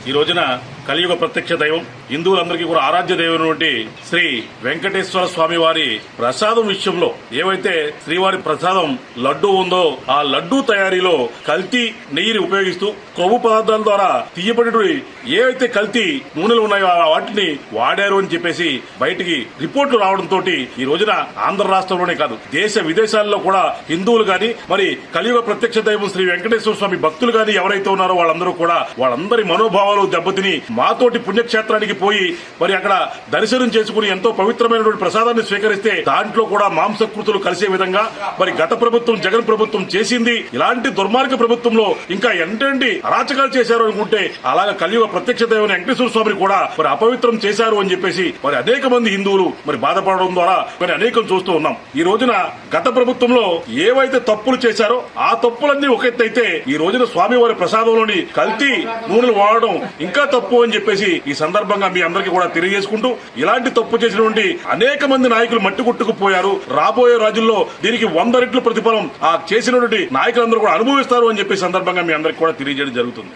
ఈ రోజున కలియుగ ప్రత్యక్ష దైవం హిందువులందరికీ కూడా ఆరాధ్య దైవమైనటువంటి శ్రీ వెంకటేశ్వర స్వామి వారి ప్రసాదం విషయంలో ఏవైతే శ్రీవారి ప్రసాదం లడ్డూ ఉందో ఆ లడ్డూ తయారీలో కల్తీ నెయ్యిని ఉపయోగిస్తూ కొవ్వు పదార్థాల ద్వారా తీయబడి ఏవైతే కల్తీ నూనెలు ఉన్నాయో వాటిని వాడారు అని చెప్పేసి బయటికి రిపోర్టులు రావడంతో ఈ రోజున ఆంధ్ర రాష్ట్రంలోనే కాదు దేశ విదేశాల్లో కూడా హిందువులు గాని మరి కలియుగ ప్రత్యక్ష దైవం శ్రీ వెంకటేశ్వర స్వామి భక్తులు గాని ఎవరైతే ఉన్నారో వాళ్ళందరూ కూడా వాళ్ళందరి మనోభావాలు దెబ్బతిని మాతోటి పుణ్యక్షేత్రానికి పోయి మరి అక్కడ దర్శనం చేసుకుని ఎంతో పవిత్రమైనటువంటి ప్రసాదాన్ని స్వీకరిస్తే దాంట్లో కూడా మాంసకృతులు కలిసే విధంగా మరి గత ప్రభుత్వం జగన్ ప్రభుత్వం చేసింది. ఇలాంటి దుర్మార్గ ప్రభుత్వంలో ఇంకా ఎంటండి అరాచకాలు చేశారు అనుకుంటే అలాగే కలియుగ ప్రత్యక్ష దైవం వెంకటేశ్వర స్వామిని కూడా మరి అపవిత్రం చేశారు అని చెప్పేసి మరి అనేక మంది హిందువులు మరి బాధపడడం ద్వారా మరి అనేకం చూస్తూ ఉన్నాం. ఈ రోజున గత ప్రభుత్వంలో ఏవైతే తప్పులు చేశారో ఆ తప్పులన్నీ ఒక ఎత్తు అయితే ఈ రోజున స్వామివారి ప్రసాదంలోని కల్తీ నూనెలు వాడడం ఇంకా తప్పు అని చెప్పేసి ఈ సందర్భంగా మీ అందరికీ కూడా తెలియజేసుకుంటూ ఇలాంటి తప్పు చేసినటువంటి అనేక మంది నాయకులు మట్టి కొట్టుకుపోయారు. రాబోయే రోజుల్లో దీనికి 100 రెట్లు ప్రతిఫలం ఆ చేసినటువంటి నాయకులందరూ కూడా అనుభవిస్తారు అని చెప్పి సందర్భంగా మీ అందరికీ కూడా తెలియజేయడం జరుగుతుంది.